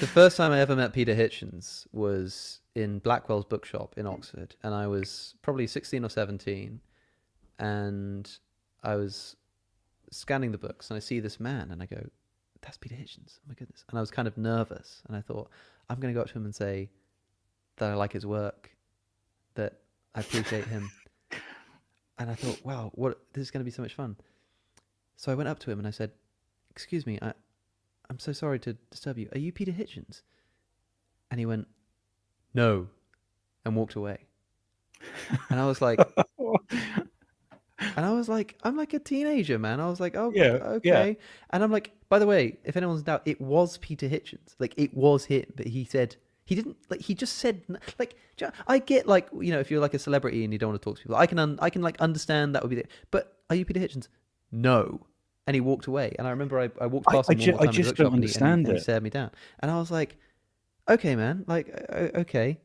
The first time I ever met Peter Hitchens was in Blackwell's bookshop in Oxford, and I was probably 16 or 17, and I was scanning the books, and I see this man, and I go, "That's Peter Hitchens! Oh my goodness!" And I was kind of nervous, and I thought, I'm going to go up to him and say that I like his work, that I appreciate him, and I thought, wow, this is going to be so much fun. So I went up to him and I said, "Excuse me, I'm so sorry to disturb you. Are you Peter Hitchens?" And he went, "No," and walked away. And I was like, I'm like a teenager, man. I was like, oh, Yeah, yeah. okay. And I'm like, by the way, if anyone's in doubt, it was Peter Hitchens. Like, it was him. But he said, he didn't, like, he just said, like, I get, like, if you're like a celebrity and you don't want to talk to people, I can like understand that would be the, but are you Peter Hitchens? No. And he walked away. And I remember I walked past him one more I time in the just bookshop don't understand and he it. stared me down. And I was like, okay, man, like, okay.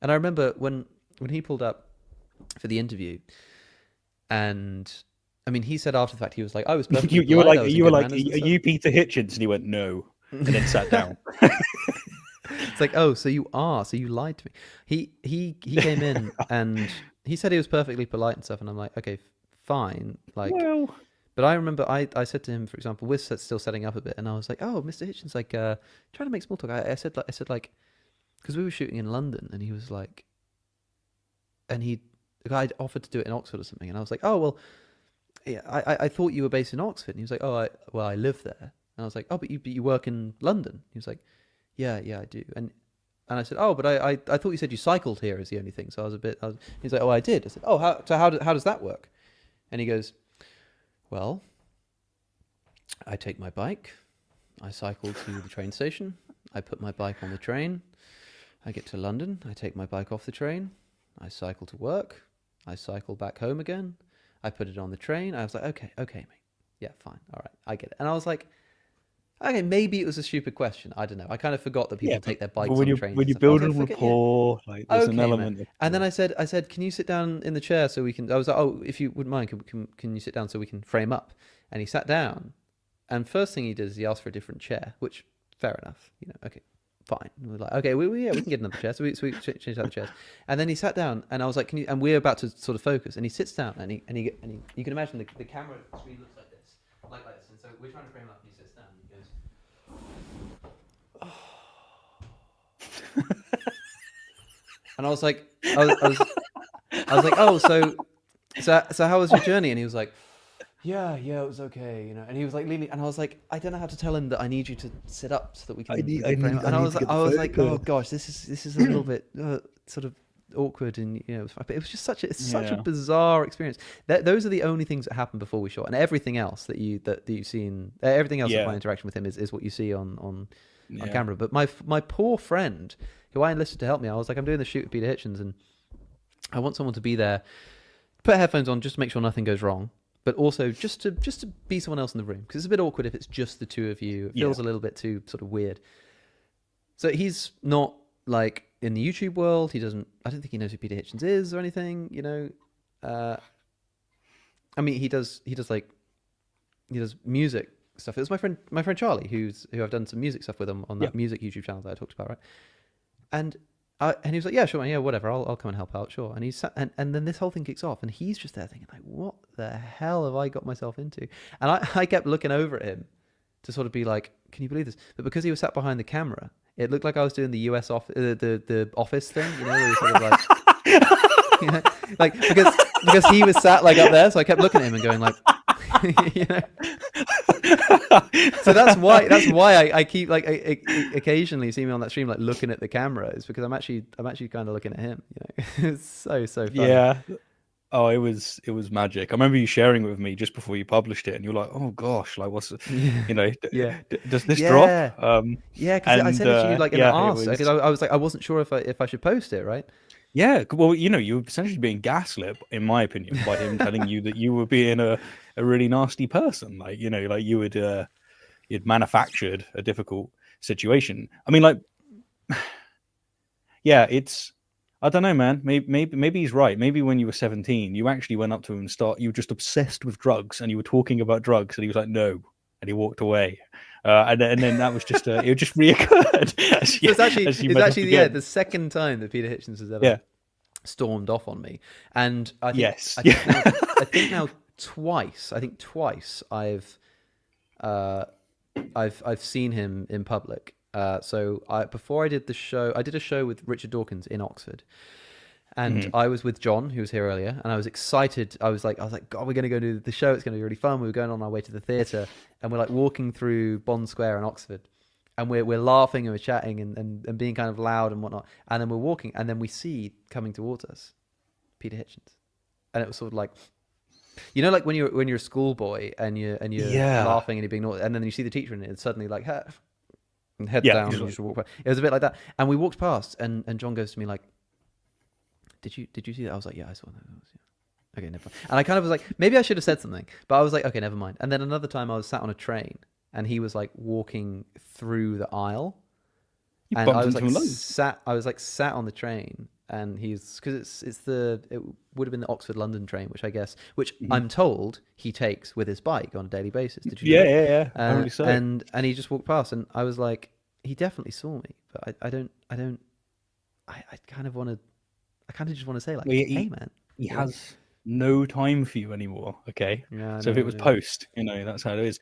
And I remember when he pulled up for the interview, and I mean, he said after the fact, he was like, "I was perfectly You were polite. like, I was in good "Are manners and stuff." you Peter Hitchens?" And he went, "No," and then sat down. It's like, oh, so you are, so you lied to me. He came in and he said he was perfectly polite and stuff, and I'm like, okay, fine, like. Well, But I remember I said to him, for example, we're still setting up a bit, and I was like, "Oh, Mr. Hitchens, like, trying to make small talk." I said like, because we were shooting in London, and he was like, and the guy offered to do it in Oxford or something, and I was like, "Oh, well, yeah, I thought you were based in Oxford." And he was like, "Oh, I live there." And I was like, "Oh, but you work in London." He was like, "Yeah, I do." And I said, "Oh, but I thought you said you cycled here is the only thing." So he's like, "Oh, I did." I said, "Oh, how does that work?" And he goes, "Well, I take my bike, I cycle to the train station, I put my bike on the train, I get to London, I take my bike off the train, I cycle to work, I cycle back home again, I put it on the train." I was like, okay, mate. Yeah, fine. All right, I get it. And I was like, okay, maybe it was a stupid question. I don't know. I kind of forgot that yeah, people take their but bikes on trains when and you're stuff. And I was like, building forget, yeah, rapport, like there's an okay, man. element of And then I said, "Can you sit down in the chair so we can?" I was like, "Oh, if you wouldn't mind, can you sit down so we can frame up?" And he sat down, and first thing he did is he asked for a different chair, which fair enough, okay, fine. And we're like, okay, yeah, we can get another chair, so we changed out the chairs, and then he sat down, and I was like, "Can you?" And we're about to sort of focus, and he sits down, and you can imagine the camera screen looks like this, and so we're trying to frame up, and he sits down, and he goes, and I was like, I was like, "Oh, so how was your journey?" And he was like, "Yeah, it was okay, And he was like leaning, and I was like, I don't know how to tell him that I need you to sit up so that we can frame up. And I need to get the I was like, oh focus. gosh, this is a little bit sort of awkward, and but it was just it's such a Yeah, bizarre experience. Those are the only things that happened before we shot, and everything else that you've seen, everything else of my yeah, interaction with him is what you see on yeah, camera. But my poor friend, who I enlisted to help me, I was like, I'm doing the shoot with Peter Hitchens, and I want someone to be there, put headphones on just to make sure nothing goes wrong, but also just to be someone else in the room, because it's a bit awkward if it's just the two of you. It yeah, feels a little bit too sort of weird. So he's not like in the YouTube world. He doesn't. I don't think he knows who Peter Hitchens is or anything. I mean, he does music stuff. It was my friend Charlie, who I've done some music stuff with him on yeah. that music YouTube channel that I talked about, right? And and he was like, "Yeah, sure, man, yeah, whatever. I'll come and help out, sure." And and then this whole thing kicks off, and he's just there thinking, like, "What the hell have I got myself into?" And I kept looking over at him to sort of be like, "Can you believe this?" But because he was sat behind the camera, it looked like I was doing the US office, the office thing, where you're sort of like, you know, like because he was sat like up there, so I kept looking at him and going like, you know. So that's why I keep like I occasionally see me on that stream like looking at the camera, is because I'm actually kind of looking at him. It's so funny. Yeah. Oh, it was magic. I remember you sharing it with me just before you published it, and you're like, "Oh gosh, like what's Yeah, yeah, does this drop?" yeah, yeah. Because I And sent it to you like in the yeah, it ask, because was I was like, I wasn't sure if I should post it, right? yeah. Well, you were essentially being gaslit, in my opinion, by him telling you that you were being a really nasty person. Like like you'd manufactured a difficult situation. I mean, like, yeah, it's. I don't know, man. Maybe he's right. Maybe when you were 17, you actually went up to him and you were just obsessed with drugs, and you were talking about drugs, and he was like, "No." and he walked away. And then that was just it just reoccurred as So as you it's met up actually again. the second time that Peter Hitchens has ever Yeah. stormed off on me, and Yes. I think now twice. I think twice uh, I've seen him in public. So before I did the show, I did a show with Richard Dawkins in Oxford, and Mhm. I was with John, who was here earlier, and I was excited. I was like, God, we're gonna go do the show. It's gonna be really fun. We were going on our way to the theatre, and we're like walking through Bond Square in Oxford, and we're laughing and we're chatting and being kind of loud and whatnot. And then we're walking, and then we see coming towards us Peter Hitchens, and it was sort of like, you know, like when you're a schoolboy and you're Yeah. laughing and you're being naughty, and then you see the teacher and it's suddenly like and head Yeah. down and you just walk past. It was a bit like that. And we walked past, and John goes to me like, did you see that? I was like, yeah, I saw that. Yeah. Okay, never mind. And I kind of was like, maybe I should have said something, but I was like, okay, never mind. And then another time I was sat on a train and he was like walking through the aisle, You and bumped into him loads. I was like sat on the train, and he's, because it would have been the Oxford London train, which Mhm. I'm told he takes with his bike on a daily basis. Did you know Yeah, that? yeah. Apparently so. And he just walked past, and I was like, he definitely saw me, but I kind of want to, I kind of just want to say like, Well, hey man, he you know? has no time for you anymore. Okay, Yeah, I so if it know, was yeah. post, that's how it is.